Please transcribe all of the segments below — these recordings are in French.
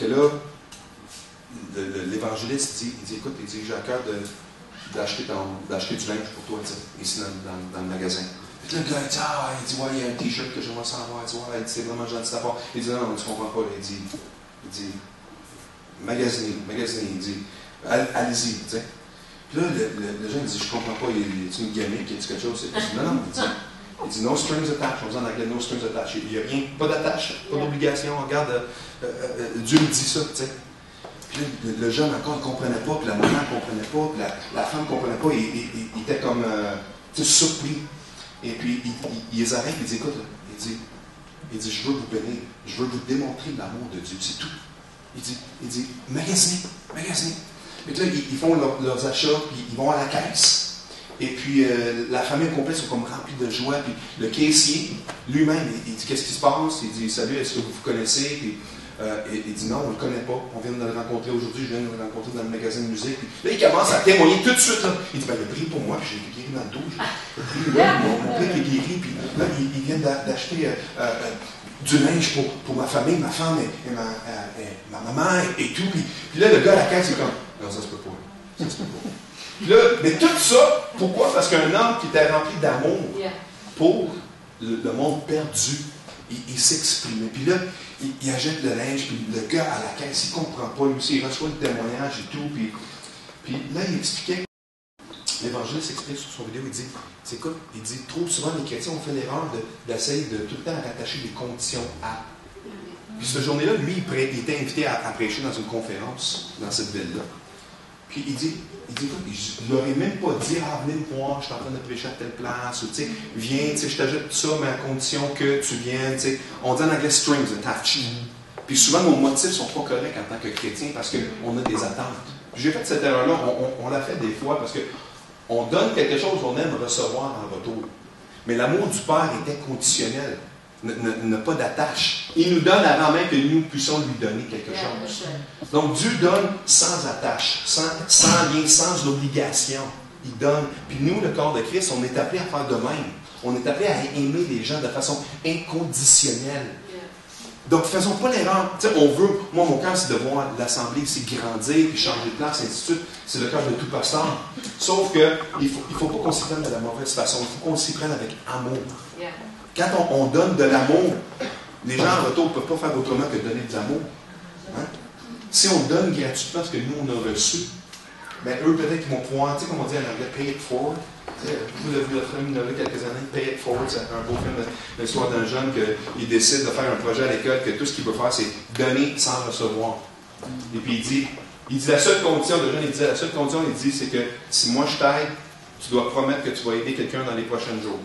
que là, l'évangéliste dit, écoute, j'ai à cœur d'acheter du linge pour toi, ici dans le magasin. Puis le gars, il dit, ouais, il y a un t-shirt que j'aimerais savoir. Il dit, ouais, c'est vraiment gentil d'avoir. Il dit, non, tu comprends pas. Il dit, magasinez. Il dit, allez-y, tu sais. Puis là, le jeune dit, je comprends pas, est-tu une gimmick, y a-tu quelque chose? Il dit, non, il dit, no strings attached. On dit en anglais, no strings attached. Il n'y a rien, pas d'attache, pas d'obligation. Regarde, Dieu me dit ça, tu sais. Puis là, le jeune encore ne comprenait pas, puis la maman ne comprenait pas, puis la femme ne comprenait pas. Il était comme, surpris. Et puis, il les arrête, il dit, écoute, il dit, je veux vous bénir, je veux vous démontrer l'amour de Dieu, c'est tout. Il dit, magasinez. Et là, ils font leurs achats, puis ils vont à la caisse. Et puis, la famille complète sont comme remplie de joie. Puis, le caissier, lui-même, il dit, qu'est-ce qui se passe? Il dit, salut, est-ce que vous vous connaissez? Puis, il dit, non, on ne le connaît pas. On vient de le rencontrer aujourd'hui, je viens de le rencontrer dans le magasin de musique. Puis, là, il commence à témoigner tout de suite. Là. Il dit, ben, il a prié pour moi, puis j'ai été guéri dans le dos. Mon père est guéri, puis là, il vient d'acheter du linge pour ma famille, ma femme et ma maman et tout. Puis là, le gars à la caisse, il est comme, non, ça se peut pas. Puis là, mais tout ça, pourquoi? Parce qu'un homme qui était rempli d'amour pour le monde perdu, il s'exprimait. Puis là, il achète le linge, puis le gars à la caisse, il ne comprend pas, lui aussi, il reçoit le témoignage et tout. Puis là, il expliquait, l'évangéliste explique sur son vidéo, il dit, trop souvent, les chrétiens ont fait l'erreur d'essayer de tout le temps rattacher des conditions à. Puis cette journée-là, lui, il était invité à prêcher dans une conférence dans cette ville-là. Puis il dit, je ne leur ai même pas dit, venez me voir, je suis en train de prêcher à telle place, ou tu sais, viens, je t'ajoute ça, mais à condition que tu viennes, tu sais. On dit en anglais strings attached. Puis souvent, nos motifs ne sont pas corrects en tant que chrétiens parce qu'on a des attentes. J'ai fait cette erreur-là, on l'a fait des fois parce qu'on donne quelque chose qu'on aime recevoir en retour. Mais l'amour du Père était conditionnel. N'a pas d'attache. Il nous donne avant même que nous puissions lui donner quelque chose. Donc Dieu donne sans attache, sans lien, sans obligation. Il donne. Puis nous, le corps de Christ, on est appelé à faire de même. On est appelé à aimer les gens de façon inconditionnelle. Donc, faisons pas l'erreur. Tu sais, moi, mon cœur, c'est de voir l'Assemblée ici grandir, puis changer de place, et ainsi de suite. C'est le cœur de tout pasteur. Sauf que il faut pas qu'on s'y prenne de la mauvaise façon. Il faut qu'on s'y prenne avec amour. Quand on donne de l'amour, les gens en retour ne peuvent pas faire autrement que donner de l'amour. Hein? Si on donne gratuitement ce que nous, on a reçu, bien, eux, peut-être qu'ils vont pouvoir, tu sais, comme on dit en anglais, pay it forward. Vous l'avez vu le film, il y a quelques années, Pay It Forward, c'est un beau film, l'histoire d'un jeune qui décide de faire un projet à l'école, que tout ce qu'il veut faire, c'est donner sans recevoir. Et puis il dit la seule condition, le jeune, c'est que si moi je t'aide, tu dois promettre que tu vas aider quelqu'un dans les prochains jours.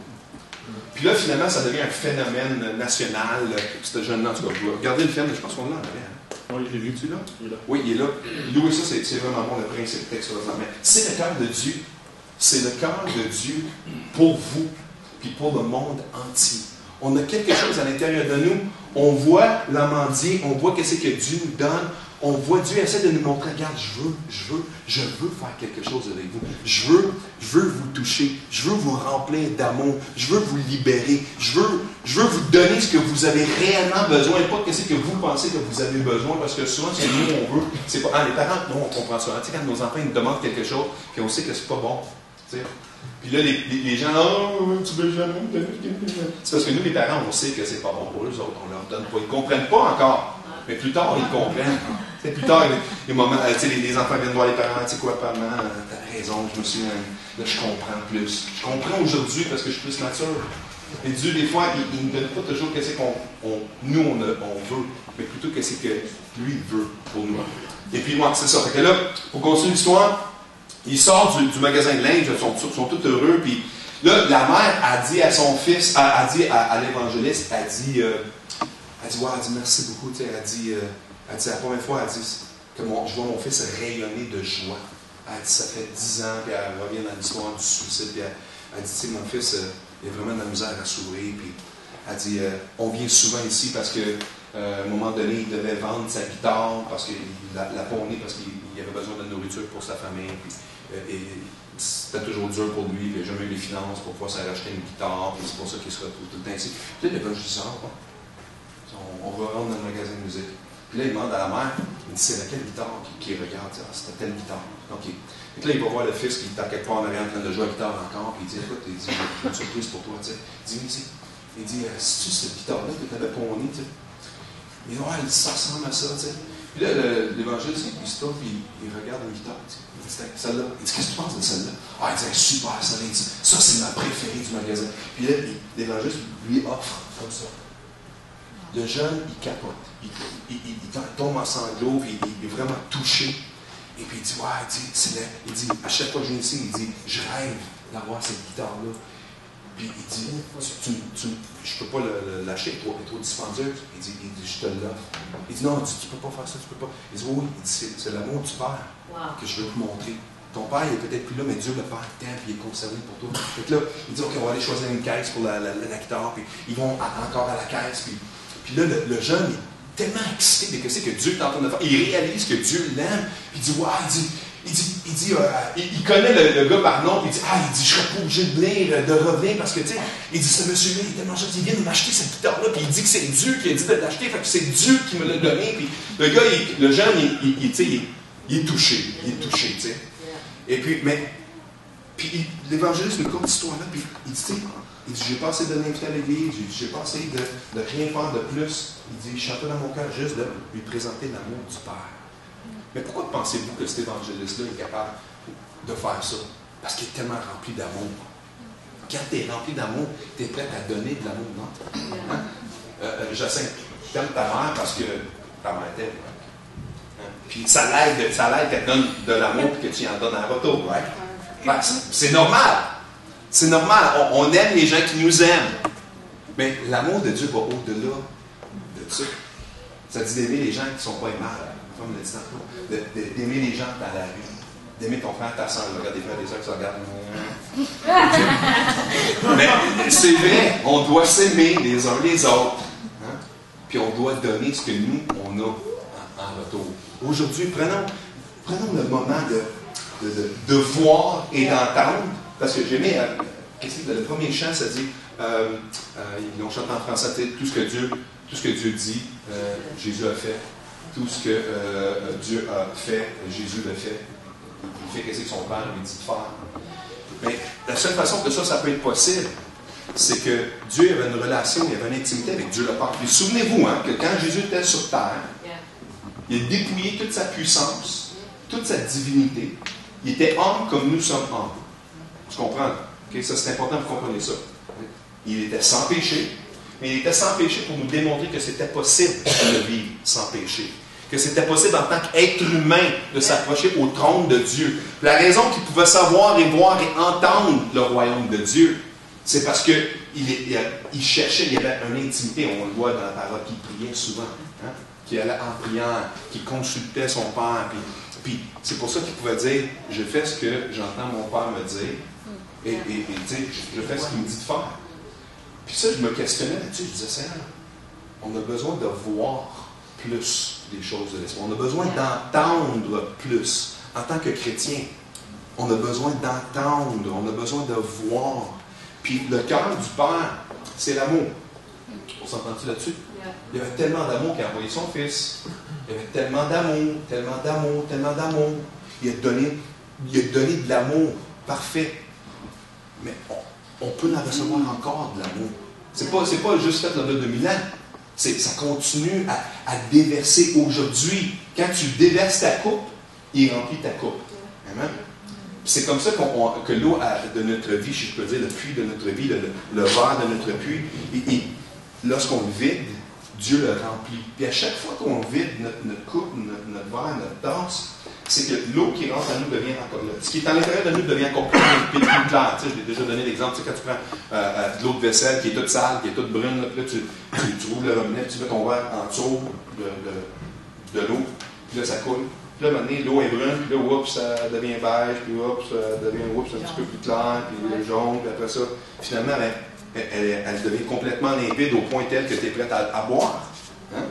Puis là, finalement, ça devient un phénomène national. Ce jeune-là, en tout cas, regardez le film, je pense qu'on l'a en avait. Oui, je l'ai vu. Tu là? Il est là. Oui, il est là. Louis, ça, c'est vraiment bon, le principe texte. Mais c'est le cœur de Dieu. C'est le cœur de Dieu pour vous, puis pour le monde entier. On a quelque chose à l'intérieur de nous. On voit l'amandier, on voit qu'est-ce que Dieu nous donne. On voit Dieu essaie de nous montrer, regarde, je veux faire quelque chose avec vous. Je veux vous toucher. Je veux vous remplir d'amour. Je veux vous libérer. Je veux vous donner ce que vous avez réellement besoin. Pas qu'est-ce que vous pensez que vous avez besoin, parce que souvent, ce que nous, on veut, c'est pas... les parents, non, on comprend ça. Tu sais, quand nos enfants nous demandent quelque chose, puis on sait que c'est pas bon. Tu sais. Puis là, les gens, tu veux jamais me donner. C'est parce que nous, les parents, on sait que c'est pas bon pour eux autres. On leur donne pas. Ils ne comprennent pas encore. Mais plus tard, ils comprennent. T'sais, plus tard, les moments, les enfants viennent voir les parents, tu sais quoi, maman, t'as raison, je me souviens, là, je comprends plus. Je comprends aujourd'hui parce que je suis plus mature. Et Dieu, des fois, il ne donne pas toujours ce qu'on veut, mais plutôt ce que lui veut pour nous. Et puis, moi, c'est ça. Fait que là, pour continuer l'histoire, il sort du magasin de linge, ils sont tous heureux, puis là, la mère a dit à son fils, a dit à l'évangéliste, elle dit, merci beaucoup, tu sais, elle dit, la première fois, elle dit que je vois mon fils rayonner de joie. Elle dit, ça fait 10 ans, puis elle revient dans l'histoire du suicide, puis elle dit, tu sais, mon fils, il a vraiment de la misère à s'ouvrir, puis elle dit, on vient souvent ici parce que, à un moment donné, il devait vendre sa guitare, parce qu'il l'a pawnée, parce qu'il avait besoin de nourriture pour sa famille, puis, et c'était toujours dur pour lui, il n'a jamais eu les finances pour pouvoir s'acheter une guitare, puis c'est pour ça qu'il se retrouve tout le temps ici. Puis là, il a dit, on va rendre dans le magasin de musique. Puis Puis là, il demande à la mère, il dit, c'est laquelle guitare qui regarde? Ah, c'était telle guitare. OK. Et là, il va voir le fils qui est à quelque part en arrière en train de jouer à la guitare encore, puis il dit, écoute, il dit, j'ai une surprise pour toi, tu sais. Il dit, c'est-tu cette guitare-là que tu avais ponnée, tu sais? Il dit, ouais, ça ressemble à ça, tu sais. Puis là, l'évangéliste, il se tourne, puis il regarde la guitare, tu sais. Il dit, c'est celle-là. Il dit, qu'est-ce que tu penses de celle-là? Ah, il dit, super, celle-là. Il dit, ça, c'est ma préférée du magasin. Puis là, l'évangéliste lui offre comme ça. Le jeune, il capote. Il tombe en sanglots, puis il est vraiment touché. Et puis il dit, ouais, il dit, à chaque fois que je viens ici, il dit, je rêve d'avoir cette guitare-là. Puis il dit, je ne peux pas l'acheter, elle est trop dispendieuse. Il dit, je te l'offre. Il dit, non, tu ne peux pas faire ça, tu ne peux pas. Il dit, oui, c'est l'amour du Père que je veux te montrer. Ton Père, il est peut-être plus là, mais Dieu, le Père, t'aime, puis il est conservé pour toi. Fait que là, il dit, OK, on va aller choisir une caisse pour la guitare, puis ils vont encore à la caisse. Puis là, le jeune est tellement excité de ce que Dieu est en train de faire. Il réalise que Dieu l'aime. Puis il dit, ouais, il connaît le gars par nom. Puis il dit, je serais pas obligé de venir, de revenir parce que, tu sais, il dit, ce monsieur-là, il est tellement gentil, il vient de m'acheter cette guitare-là. Puis il dit que c'est Dieu qui a dit de l'acheter. Fait que c'est Dieu qui me l'a donné. Puis le gars, le jeune, il est touché. Il est touché, tu sais. Et puis, l'évangéliste nous compte cette histoire-là. Puis il dit, tu sais, j'ai pas assez de l'inviter à l'église, j'ai pas assez de rien faire de plus. Il dit, je chantais dans mon cœur juste de lui présenter l'amour du Père. Mais pourquoi pensez-vous que cet évangéliste-là est capable de faire ça? Parce qu'il est tellement rempli d'amour. Quand tu es rempli d'amour, tu es prêt à donner de l'amour, non? Hein? Jacinthe, t'aimes ta mère parce que ta mère t'aime. Hein? Puis ça l'aide qu'elle donne de l'amour et que tu en donnes en retour, right? Ben, c'est normal. C'est normal. On aime les gens qui nous aiment. Mais l'amour de Dieu va au-delà de ça. Ça dit d'aimer les gens qui ne sont pas aimables. Comme le dit tantôt. D'aimer les gens dans la rue. D'aimer ton frère, ta soeur. Regarde des frères et des soeurs qui se regardent. Mais c'est vrai. On doit s'aimer les uns les autres. Hein? Puis on doit donner ce que nous, on a en retour. Aujourd'hui, prenons le moment de voir et d'entendre. Parce que j'ai mis, le premier chant, ça dit, ils l'ont chanté en français, tout ce que Dieu dit, Jésus a fait. Tout ce que Dieu a fait, Jésus l'a fait. Il fait ce que son Père lui dit de faire. Mais la seule façon que ça peut être possible, c'est que Dieu avait une relation, il avait une intimité avec Dieu le Père. Puis souvenez-vous que quand Jésus était sur terre, il a dépouillé toute sa puissance, toute sa divinité. Il était homme comme nous sommes hommes. Tu comprends? Okay? Ça, c'est important que vous compreniez ça. Il était sans péché, mais il était sans péché pour nous démontrer que c'était possible de vivre sans péché. Que c'était possible en tant qu'être humain de s'approcher au trône de Dieu. La raison qu'il pouvait savoir et voir et entendre le royaume de Dieu, c'est parce qu'il cherchait, il y avait une intimité, on le voit dans la parole, qu'il priait souvent, hein? Qu'il allait en priant, qu'il consultait son Père, puis c'est pour ça qu'il pouvait dire, je fais ce que j'entends mon Père me dire, et je fais ce qu'il me dit de faire. Puis ça, je me questionnais là-dessus, je disais, Seigneur, on a besoin de voir plus des choses de l'esprit. On a besoin d'entendre plus. En tant que chrétien, on a besoin d'entendre, on a besoin de voir. Puis le cœur du Père, c'est l'amour. On s'entend-tu là-dessus? Il y avait tellement d'amour qu'il a envoyé son Fils. Il y avait tellement d'amour, tellement d'amour, tellement d'amour. Il a donné de l'amour parfait. Mais on peut en recevoir encore de l'amour. C'est pas juste fait là-bas de 2000 ans. Ça continue à déverser aujourd'hui. Quand tu déverses ta coupe, il remplit ta coupe. Amen. C'est comme ça que l'eau de notre vie, si je peux dire, le puits de notre vie, le verre de notre puits, et lorsqu'on le vide, Dieu le remplit. Puis à chaque fois qu'on vide notre coupe, notre verre, notre tasse, c'est que l'eau qui rentre en nous devient encore là. Ce qui est à l'intérieur de nous devient encore plus clair. Tu sais, je l'ai déjà donné l'exemple. Tu sais, quand tu prends de l'eau de vaisselle qui est toute sale, qui est toute brune, là, puis là, tu ouvres le robinet, tu mets ton verre en dessous de l'eau, puis là, ça coule. Puis là, maintenant, l'eau est brune, puis là, oups, ça devient beige, puis oups, ça devient un petit peu plus clair, puis jaune, puis après ça, finalement, elle devient complètement limpide au point tel que tu es prête à boire. Hein?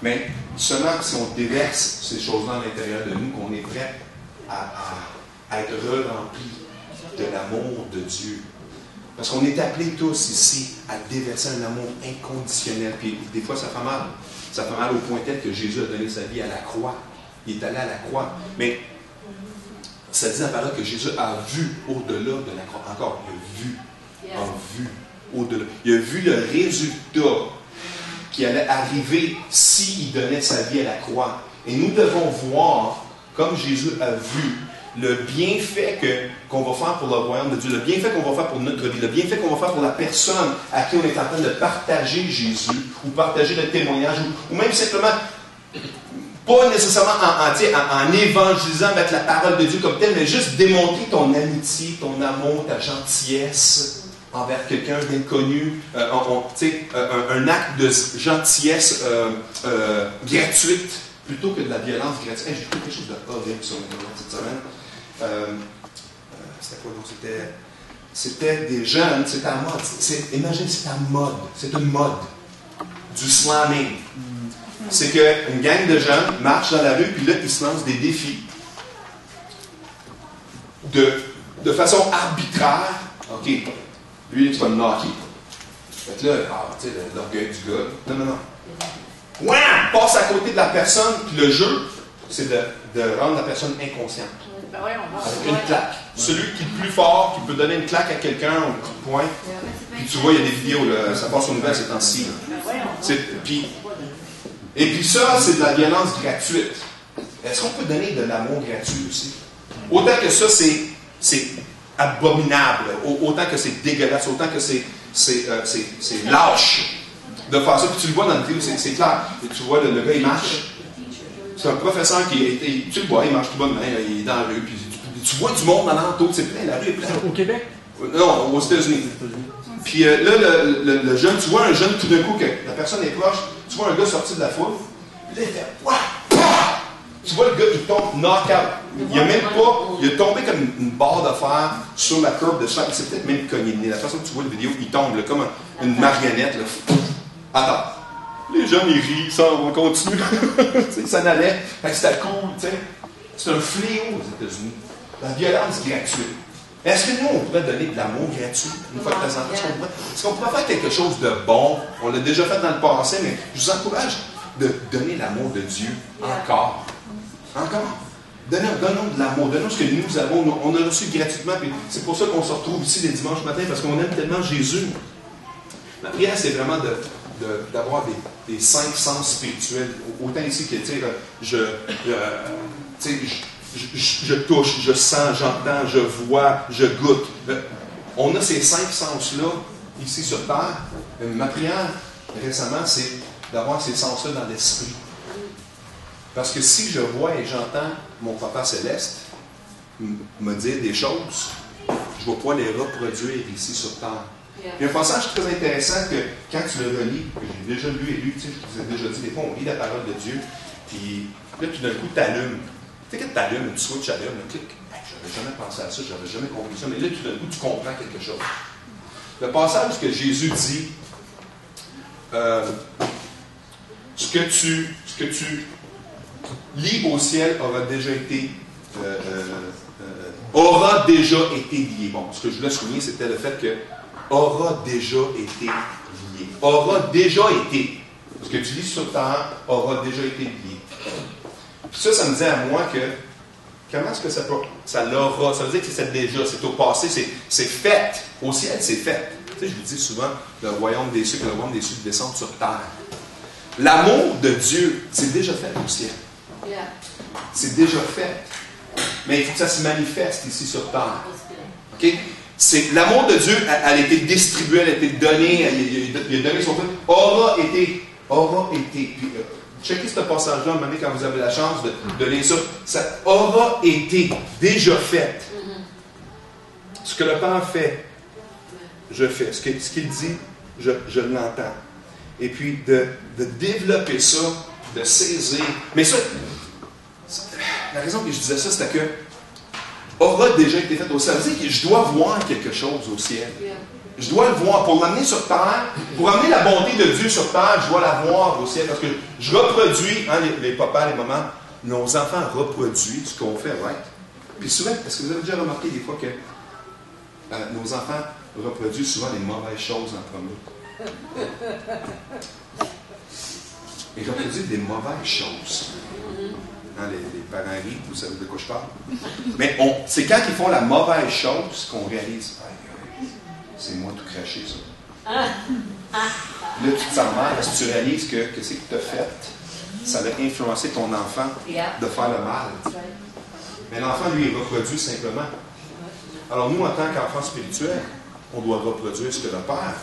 Mais seulement si on déverse ces choses-là à l'intérieur de nous, qu'on est prêt à être rempli de l'amour de Dieu. Parce qu'on est appelés tous ici à déverser un amour inconditionnel. Puis des fois, ça fait mal. Ça fait mal au point tel que Jésus a donné sa vie à la croix. Il est allé à la croix. Mais ça dit dans la parole que Jésus a vu au-delà de la croix. Encore, il a vu au-delà. Il a vu le résultat qui allait arriver s'il donnait sa vie à la croix. Et nous devons voir, comme Jésus a vu, le bienfait qu'on va faire pour le royaume de Dieu, le bienfait qu'on va faire pour notre vie, le bienfait qu'on va faire pour la personne à qui on est en train de partager Jésus, ou partager le témoignage, ou même simplement, pas nécessairement en évangélisant, mettre la parole de Dieu comme telle, mais juste démontrer ton amitié, ton amour, ta gentillesse envers quelqu'un d'inconnu, un acte de gentillesse gratuite, plutôt que de la violence gratuite. Hey, j'ai fait quelque chose de horrible sur Internet cette semaine. C'était quoi donc? C'était des jeunes, c'était à mode. Imagine, c'est à mode. C'est une mode. Du slamming. C'est qu'une gang de jeunes marche dans la rue, puis là, ils se lancent des défis. De façon arbitraire. OK, lui, tu vas le knocker. Fait que là, tu sais, l'orgueil du gars. Non. Ouais, passe à côté de la personne, puis le jeu, c'est de rendre la personne inconsciente. Avec une claque. Celui qui est le plus fort, qui peut donner une claque à quelqu'un au coup de poing. Puis tu vois, il y a des vidéos, là, ça passe aux nouvelles ces temps-ci. Et puis ça, c'est de la violence gratuite. Est-ce qu'on peut donner de l'amour gratuit aussi? Autant que ça, c'est abominable, autant que c'est dégueulasse, autant que c'est lâche de faire ça. Puis tu le vois dans le vidéo, c'est clair. Et tu vois, le gars, il marche. C'est un professeur tu le vois, il marche tout bonnement, il est dans la rue, puis tu vois du monde alentour, c'est plein, la rue est pleine. Au Québec? Non, aux États-Unis. Puis là, le jeune, tu vois un jeune, tout d'un coup, que la personne est proche, tu vois un gars sorti de la foule, puis là, il fait « Wouah! » Tu vois le gars, il tombe knock-out. Il a même pas, il est tombé comme une barre de fer sur la courbe de champ, il s'est peut-être même cogné le nez. La façon que tu vois la vidéo, il tombe là, comme une marionnette. Là. Attends. Les jeunes, ils rient, ça, on continue. Ça n'allait. C'était cool, tu sais. C'est un fléau aux États-Unis. La violence gratuite. Est-ce que nous, on pourrait donner de l'amour gratuit une fois de temps en temps? Est-ce qu'on pourrait faire quelque chose de bon? On l'a déjà fait dans le passé, mais je vous encourage de donner l'amour de Dieu encore. Encore. Donnons de l'amour. Donnons ce que nous avons. On a reçu gratuitement. Puis c'est pour ça qu'on se retrouve ici les dimanches matins, parce qu'on aime tellement Jésus. Ma prière, c'est vraiment d'avoir des 5 sens spirituels. Autant ici que, je touche, je sens, j'entends, je vois, je goûte. On a ces 5 sens-là ici sur Terre. Ma prière, récemment, c'est d'avoir ces sens-là dans l'esprit. Parce que si je vois et j'entends mon Papa Céleste me dire des choses, je vais pouvoir les reproduire ici sur Terre. Il y a un passage très intéressant que quand tu le relis, que j'ai déjà lu et lu, je vous ai déjà dit, des fois on lit la parole de Dieu, puis là tout d'un coup tu allumes. Tu sais, quand tu allumes, tu switch allume, un clic. J'avais jamais pensé à ça, j'avais jamais compris ça, mais là tout d'un coup tu comprends quelque chose. Le passage que Jésus dit, ce que tu lis au ciel aura déjà été lié. Bon, ce que je voulais souligner, c'était le fait que aura déjà été lié. Aura déjà été. Ce que tu lis sur terre aura déjà été lié. Puis ça me disait à moi que comment est-ce que ça l'aura? Ça veut dire que c'est déjà, c'est au passé, c'est fait. Au ciel, c'est fait. Tu sais, je vous dis souvent, le royaume des cieux, que le royaume des cieux descend sur terre. L'amour de Dieu, c'est déjà fait au ciel. Yeah. C'est déjà fait. Mais il faut que ça se manifeste ici sur terre. OK? L'amour de Dieu, elle a été distribuée, elle a été donnée, il a donné son truc. Aura été. Puis, checkez ce passage-là, un moment quand vous avez la chance de lire ça. Ça aura été déjà fait. Ce que le Père fait, je fais. Ce qu'il dit, je l'entends. Et puis, de développer ça, de saisir. Mais ça, la raison que je disais ça, c'était que aura déjà été fait au ciel. Ça veut dire que je dois voir quelque chose au ciel. Je dois le voir. Pour l'amener sur terre, pour amener la bonté de Dieu sur terre, je dois la voir au ciel. Parce que je reproduis, les papas, les mamans, nos enfants reproduisent ce qu'on fait, right? Puis souvent, est-ce que vous avez déjà remarqué des fois que nos enfants reproduit souvent les mauvaises choses en premier. Ils reproduisent des mauvaises choses. Hein, les parents rient, vous savez de quoi je parle. Mais c'est quand ils font la mauvaise chose qu'on réalise. C'est moi tout craché, ça. Là, tu te sens mal parce que tu réalises que c'est que tu as fait. Ça va influencer ton enfant de faire le mal. Mais l'enfant, lui, il reproduit simplement. Alors, nous, en tant qu'enfants spirituels, on doit reproduire ce que le Père.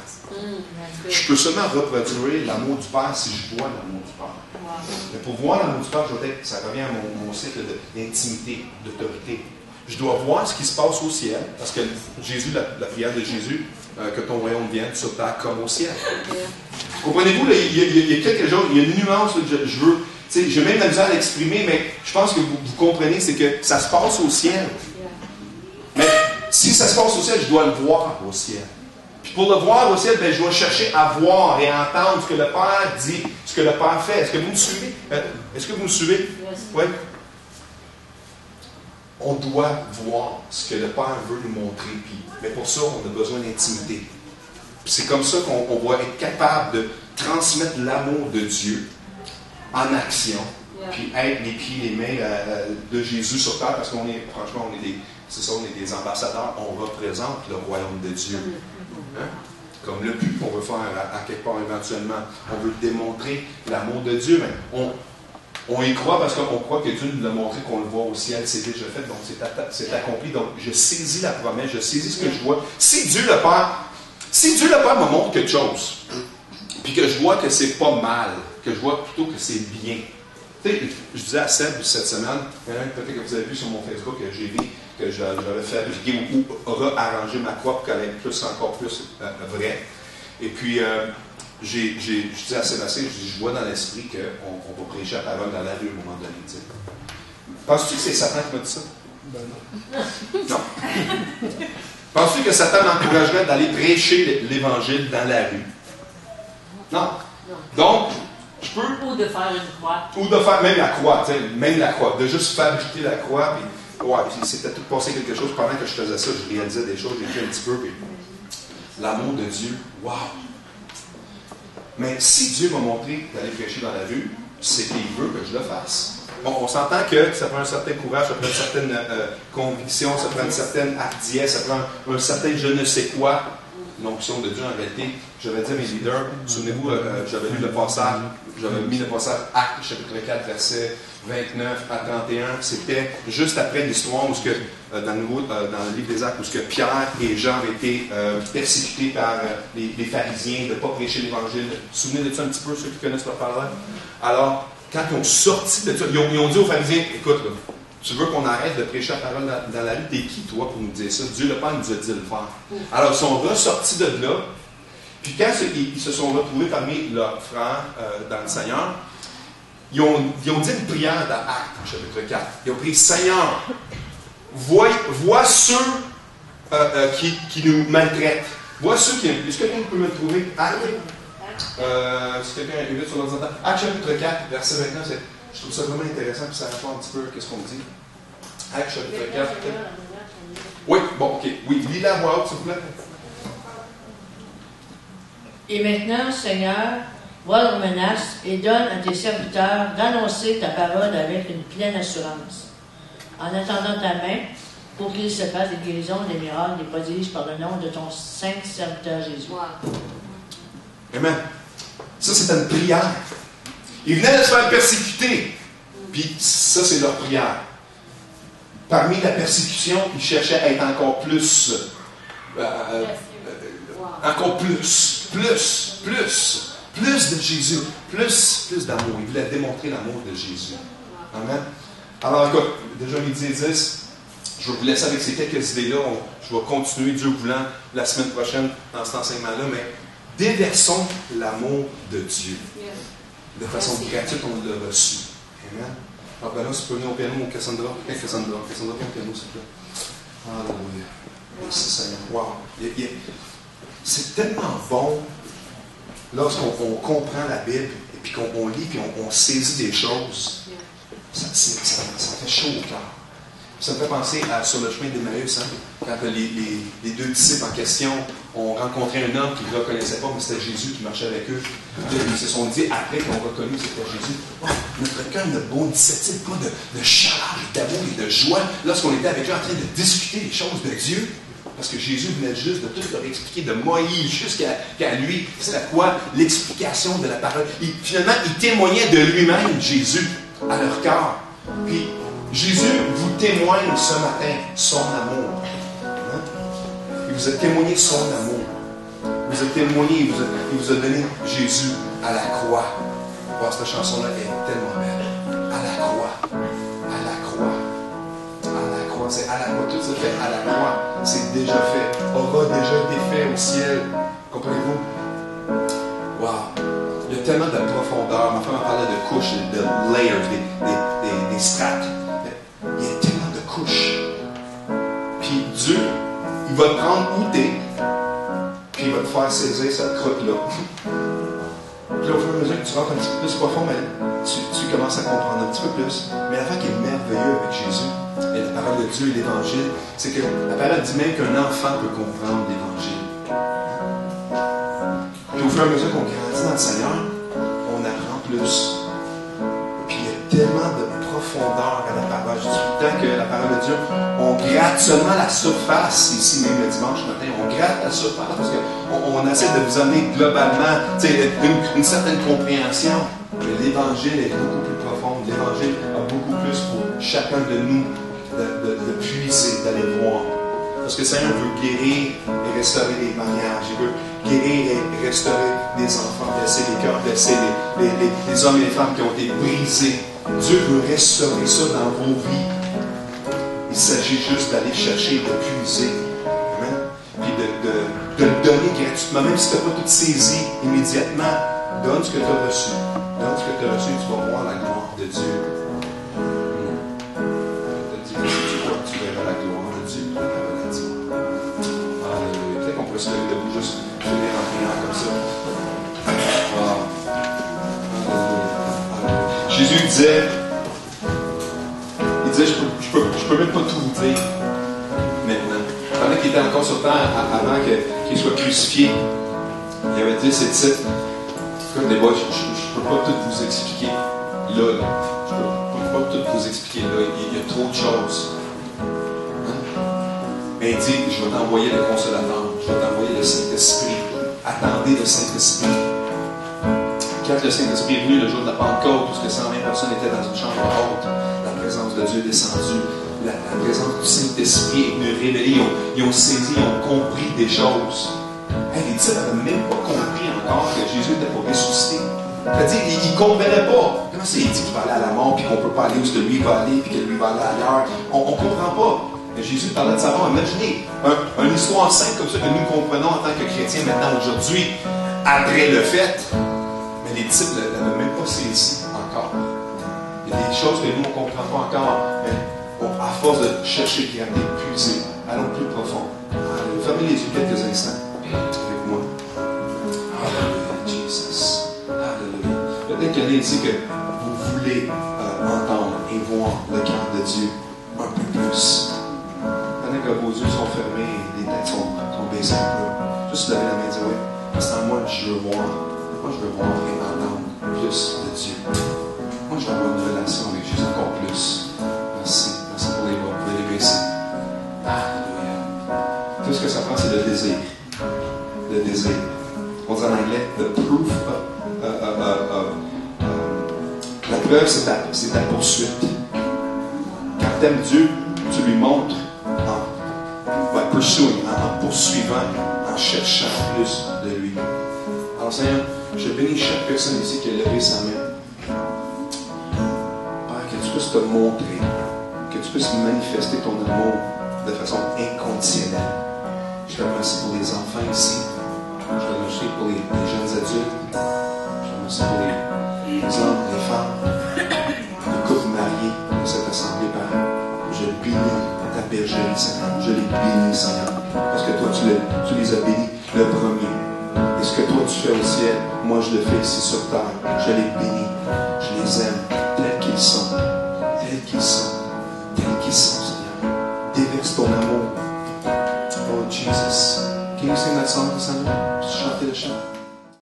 Je peux seulement reproduire l'amour du Père si je vois l'amour du Père. Mais pour voir l'amour du Père, ça revient à mon cycle d'intimité, d'autorité. Je dois voir ce qui se passe au ciel, parce que Jésus, la prière de Jésus, que ton royaume vienne sur terre comme au ciel. Comprenez-vous, là, il y a quelque chose, il y a une nuance que je veux. J'ai même la misère à l'exprimer, mais je pense que vous comprenez, c'est que ça se passe au ciel. Mais si ça se passe au ciel, je dois le voir au ciel. Puis pour le voir au ciel, je dois chercher à voir et à entendre ce que le Père dit, ce que le Père fait. Est-ce que vous me suivez? Est-ce que vous me suivez? Oui. On doit voir ce que le Père veut nous montrer. Mais pour ça, on a besoin d'intimité. C'est comme ça qu'on va être capable de transmettre l'amour de Dieu en action, puis être les pieds et les mains de Jésus sur terre, parce qu'on est, franchement, on est des ambassadeurs, on représente le royaume de Dieu. Hein? Comme le but qu'on veut faire à quelque part éventuellement. On veut démontrer l'amour de Dieu, mais on y croit parce qu'on croit que Dieu nous a montré qu'on le voit au ciel, c'est déjà fait, donc c'est accompli. Donc je saisis la promesse, je saisis ce que je vois. Si Dieu le Père me montre quelque chose, puis que je vois que c'est pas mal, que je vois plutôt que c'est bien. Tu sais, je disais à Seb cette semaine, peut-être que vous avez vu sur mon Facebook que j'ai dit que j'avais fabriqué ou arrangé ma croix pour qu'elle ait encore plus vraie. Et puis, je dis à Sébastien, je vois dans l'esprit qu'on va prêcher la parole dans la rue à un moment donné. T'sais. Penses-tu que c'est Satan qui m'a dit ça? Ben non. Non. Penses-tu que Satan m'encouragerait d'aller prêcher l'Évangile dans la rue? Non. Donc, je peux... Ou de faire une croix. Ou de faire même la croix, même la croix. De juste fabriquer la croix, puis c'était tout passé quelque chose. Pendant que je faisais ça, je réalisais des choses, j'ai fait un petit peu, puis l'amour de Dieu, wow! Mais si Dieu m'a montré d'aller prêcher dans la rue, c'est qu'il veut que je le fasse. Bon, on s'entend que ça prend un certain courage, ça prend une certaine conviction, ça prend une certaine hardiesse, ça prend un certain je ne sais quoi. L'onction de Dieu, en réalité, j'avais dit à mes leaders, souvenez-vous, j'avais lu le passage, j'avais mis le passage Actes, chapitre 4, verset 29 à 31. C'était juste après l'histoire où dans le livre des Actes, où Pierre et Jean avaient été persécutés par les pharisiens de ne pas prêcher l'Évangile. Vous vous souvenez de ça un petit peu, ceux qui connaissent leur parole? Alors, quand ils ont sorti de ça, ils ont dit aux pharisiens, écoute, là, tu veux qu'on arrête de prêcher la parole dans la rue? T'es qui, toi, pour nous dire ça? Dieu le Père nous a dit de le faire. Alors, ils sont ressortis de là. Puis quand ils se sont retrouvés parmi leurs frères dans le Seigneur, ils ont dit une prière dans Actes, chapitre 4. Ils ont prié, Seigneur, vois ceux qui nous maltraitent. Vois ceux qui... Est-ce que quelqu'un peut me trouver? Actes. Si quelqu'un est vite sur l'ordinateur. Actes, chapitre 4, verset 29, je trouve ça vraiment intéressant, puis ça répond un petit peu à ce qu'on dit. Actes, chapitre 4. Oui, bon, ok. Oui, lis-la à voix haute, s'il vous plaît. Et maintenant, Seigneur, vois leur menace et donne à tes serviteurs d'annoncer ta parole avec une pleine assurance, en attendant ta main pour qu'il se fasse des guérisons, des miracles, des prodiges par le nom de ton saint serviteur Jésus. Wow. Amen. Ça, c'est une prière. Ils venaient de se faire persécuter. Puis ça, c'est leur prière. Parmi la persécution, ils cherchaient à être encore plus. Encore plus de Jésus. Plus d'amour. Ils voulaient démontrer l'amour de Jésus. Amen. Alors, écoute, déjà midi et 10, je vais vous laisser avec ces quelques idées-là. Je vais continuer, Dieu voulant, la semaine prochaine dans cet enseignement-là. Mais déversons l'amour de Dieu. De façon gratuite, on l'a reçu. Amen. Alors, ben là, si tu peux venir au piano, au Cassandra. Cassandra, viens au piano, s'il te plaît. Alléluia. Merci, Seigneur. Wow. C'est tellement bon lorsqu'on comprend la Bible et puis qu'on lit et on saisit des choses. Ça fait chaud au cœur. Ça me fait penser sur le chemin d'Emmaüs, hein, quand les deux disciples en question ont rencontré un homme qu'ils ne reconnaissaient pas, mais c'était Jésus qui marchait avec eux. Ils se sont dit, après qu'ils ont reconnu que c'était Jésus, oh, notre cœur ne bondissait-il pas de chaleur et d'amour et de joie lorsqu'on était avec eux en train de discuter les choses de Dieu? Parce que Jésus venait juste de tout leur expliquer, de Moïse jusqu'à lui. C'était quoi l'explication de la parole? Finalement, il témoignait de lui-même, Jésus, à leur cœur. Puis, Jésus vous témoigne ce matin son amour. Hein? Il vous a témoigné son amour. Il vous a témoigné, il vous a donné Jésus à la croix. Oh, cette chanson-là est tellement belle. À la croix. À la croix. À la croix. C'est à la croix. Tout se fait à la croix. C'est déjà fait. Aura déjà été fait au ciel. Comprenez-vous? Wow. Il y a tellement de profondeur. Ma femme parlait de couches, de layers, des strates. Il y a tellement de couches. Puis Dieu, il va te prendre où t'es, puis il va te faire saisir cette crotte-là. Puis là, au fur et à mesure que tu rentres un petit peu plus profond, mais tu commences à comprendre un petit peu plus. Mais l'affaire qui est merveilleuse avec Jésus, et la parole de Dieu et l'Évangile, c'est que la parole dit même qu'un enfant peut comprendre l'Évangile. Puis au fur et à mesure qu'on grandit dans le Seigneur, on apprend plus. Puis il y a tellement de profondeur à la parole. Je dis tout le temps que la parole de Dieu, on gratte seulement la surface ici, même le dimanche matin. On gratte la surface parce qu'on essaie de vous amener globalement une certaine compréhension. Mais l'Évangile est beaucoup plus profond. L'Évangile a beaucoup plus pour chacun de nous de puiser, d'aller voir. Parce que le Seigneur veut guérir et restaurer les mariages. Il veut guérir et restaurer des enfants blessés, les cœurs blessés, les hommes et les femmes qui ont été brisés. Dieu veut restaurer ça dans vos vies. Il s'agit juste d'aller chercher et de puiser. Amen. Puis de le donner gratuitement. Même si tu n'as pas tout saisi immédiatement, donne ce que tu as reçu. Donne ce que tu as reçu et tu vas voir la gloire de Dieu. Tu verras la gloire de Dieu. Peut-être qu'on peut se lever debout, juste finir en priant comme ça. Wow. Jésus disait, je peux même pas tout vous dire maintenant. Pendant qu'il était encore sur terre, avant qu'il soit crucifié, il avait dit ces titres. Comme des boys, je ne peux pas tout vous expliquer là. Je ne peux pas tout vous expliquer là. Il y a trop de choses. Hein? Mais il dit, je vais t'envoyer le Consolateur. Je vais t'envoyer le Saint-Esprit. Attendez le Saint-Esprit. Quand le Saint-Esprit est venu le jour de la Pentecôte, où 120 personnes étaient dans une chambre haute, la présence de Dieu est descendue. La présence du Saint-Esprit est venue révéler. Ils ont saisi, ils ont compris des choses. Les disciples n'avaient même pas compris encore que Jésus n'était pas ressuscité. C'est-à-dire, ils ne comprenaient pas. Comment c'est dit qu'il va aller à la mort, puis qu'on ne peut pas aller où lui va aller, puis que lui va aller ailleurs. On ne comprend pas. Mais Jésus parlait de sa mort. Imaginez une histoire simple comme ça que nous comprenons en tant que chrétiens maintenant, aujourd'hui, après le fait. Mais les disciples ne l'avaient même pas saisi encore. Il y a des choses que nous, on ne comprend pas encore. Mais à force de chercher, de garder, de puiser, allons plus profond. Fermez les yeux quelques instants avec moi. Alléluia, Jesus. Alléluia. Peut-être qu'il y en a ici que vous voulez entendre et voir le cœur de Dieu un peu plus. Pendant que vos yeux sont fermés et les têtes sont baissées un peu, juste lever la main et dire, oui, c'est en moi que je veux voir. Moi, je veux voir et entendre plus de Dieu. Moi, je veux avoir une relation avec Jésus encore plus. Merci. Merci pour les bras. Vous pouvez les baisser. Alléluia. Tout ce que ça prend, c'est le désir. Le désir. On dit en anglais, the proof la preuve, c'est ta poursuite. Quand tu aimes Dieu, tu lui montres en poursuivant, en cherchant plus de lui. Alors Seigneur, je bénis chaque personne ici qui a levé sa main. Père, que tu puisses te montrer, que tu puisses manifester ton amour de façon inconditionnelle. Je te remercie pour les enfants ici. Je te remercie pour les jeunes adultes. Je te remercie pour les hommes, les femmes, les couples mariés de cette assemblée, Père. Je bénis ta bergerie, Seigneur. Je les bénis, Seigneur. Parce que toi, tu les as bénis le premier. Et ce que toi, tu fais au ciel, moi, je le fais ici sur terre. Je les bénis. Je les aime tels qu'ils sont.